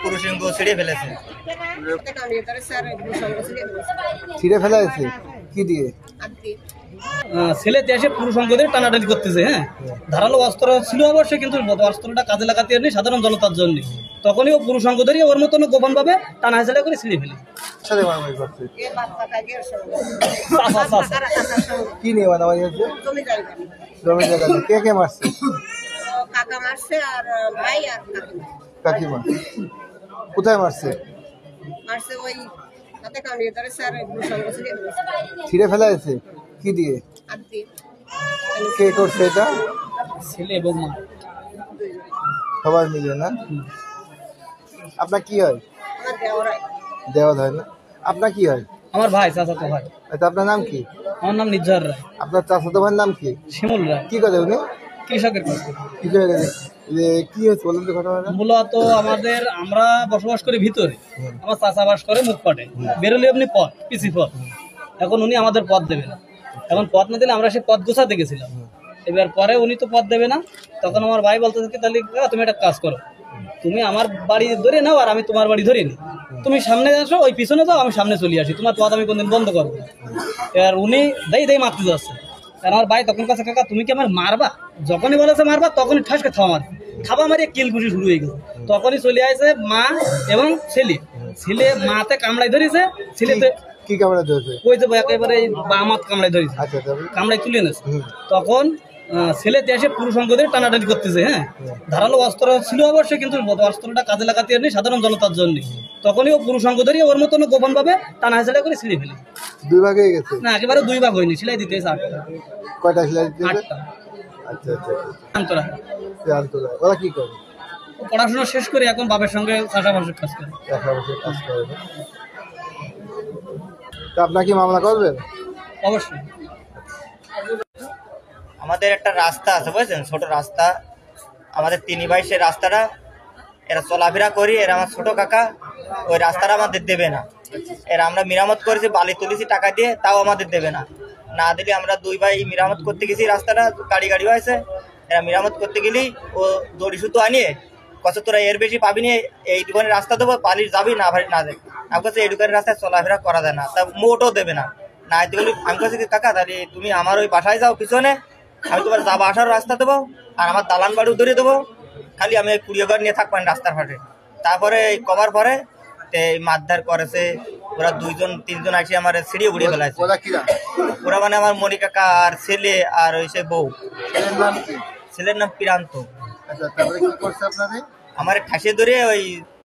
পুরুষাঙ্গ ছিঁড়ে ফেলেছে। ছিঁড়ে ফেলা হয়েছে কি দিয়ে? ছেলে এসে পুরুষাঙ্গদের টানাটানি করতেছে। হ্যাঁ, ধারালো অস্ত্র ছিল অবশ্যই, কিন্তু অস্ত্রটা কাজে লাগাতে নেই সাধারণ জনতার জন্য। তখনই ও পুরুষাঙ্গদেরই ওর মতন গোপন ভাবে টানা হেঁচড়া করে ছিঁড়ে ফেলে। কি নিয়ে মারামারি হচ্ছে? জমি জায়গা নিয়ে। কে কে মারছে? কাকা মারছে আর ভাই আর কাকিমা। কোথায় মারছে? মারছে ওই হাতে কামড়িয়ে ধরেছে আর পুরুষাঙ্গ ছিঁড়ে ফেলেছে। ছিঁড়ে ফেলা হয়েছে কি দিয়ে? হাত দিয়ে। কে করছে এটা? ছেলে এবং মা সবাই মিলে না? আপনার কি হয়? আমার দেওয়ারাই। দেওয়া হয় না। আপনার কি হয়? আমার ভাই, চাচাতো ভাই। আচ্ছা, আপনার নাম কি? আমার নাম নির্ঝর রায়। আপনার চাচাতো ভাইয়ের নাম কি? শিমুল রায়। কি করে উনি? কৃষকের কাছ থেকে। কি করে কি হয়েছে বলুন তো ঘটনাটা। মূলত আমরা বসবাস করি ভিতরে, আমার চাচা বাস করে মুখপাটে, বেরোলে এমনি পথ পিসি পথ। এখন উনি আমাদের পথ দেবে না, এখন পথ না দিলে আমরা সে পথ গোছাতে গেছিলাম। এবার পরে উনি তো পথ দেবে না, তখন আমার ভাই বলতে থাকে তাহলে তুমি একটা কাজ করো, তুমি আমার বাড়ি ধরে নাও আর আমি তোমার বাড়ি ধরে নিই, তুমি সামনে আসো, ওই পিছনে যাও, আমি সামনে চলে আসি, তোমার পথ আমি কোনদিন বন্ধ করবো না। এবার উনি দেই মারতে যাচ্ছে। আর আমার ভাই তখন কাছে, কাকা তুমি কি আমার মারবা? যখনই বলেছে মারবা তখনই ঠাসকে থাবা মারিয়ে কিল ঘুষি শুরু হয়ে গেছে। তখনই চলে আসে মা এবং ছেলে মাতে কামড়াই ধরেছে, ছেলেতে কি কামড়া ধরেছে? ওই যে একেবারে বামাত কামড়াই ধরেছে, কামড়াই তুলে এনেছে। তখন ছেলে এসে পুরুষাঙ্গদের টানাটানি করতেছে। হ্যাঁ, ধারালো অস্ত্র ছিল অবশ্যই, কিন্তু অস্ত্রটা কাজে লাগাতে নেই সাধারণ জনতার জন্য। তখনই ও পুরুষাঙ্গদেরই ওর মতন গোপন ভাবে টানা হেঁচড়া করে ছিঁড়ে ফেলে। দুই ভাগ হয়ে গেছে? না, একেবারে দুই ভাগ হয়নি, সেলাই দিতে 8টা। কয়টা সেলাই দিতে? 8টা। আচ্ছা আচ্ছা। আন্তরা ওরা কি করে? পড়াশোনা শেষ করে এখন বাবার সঙ্গে চাষাবাসের কাজ করে। কাজ করে। তা আপনার কি মামলা করবেন? অবশ্যই। আমাদের একটা রাস্তা আছে বুঝছেন, ছোট রাস্তা, আমাদের 3 ভাই। সে রাস্তাটা এরা চলাফেরা করি, এরা আমার ছোট কাকা, ওই রাস্তাটা আমাদের দেবে না। এরা আমরা মেরামত করেছি, বালি তুলেছি টাকা দিয়ে, তাও আমাদের দেবে না। না দিলে আমরা 2 ভাই মেরামত করতে গেছি, রাস্তাটা গাড়ি হয়েছে, এরা মেরামত করতে গেলেই ও দড়ি সুতো আনিয়ে কত তোরা এর বেশি পাবি নি, এই দোকানের রাস্তা দেবো, পালিশ যাবি না ভাই না দেবে। আমি কাছে এই দোকানের রাস্তায় চলাফেরা করা যায় না, তা মোটও দেবে না। না দিলে আমি কাছে কাকা তাহলে তুমি আমার ওই বাসায় যাও পিছনে, আমি তোমার যাবো আসার রাস্তা দেবো, আর আমার দালান বাড়িও ধরে দেবো, খালি আমি ওই 20 ঘর নিয়ে থাকবেন রাস্তার ফাটে। তারপরে এই কবার পরে মারধার করেছে, ওরা 2-3 জন আসে আমার সিঁড়িয়ে উড়িয়ে ফেলাইছে। ওরা মানে আমার মনি কাকা আর ছেলে আর ওই সে বউ। ছেলের নাম প্রান্ত। আচ্ছা, তারপরে কি করছে আপনাদের? আমার ঠাসে ধরে ওই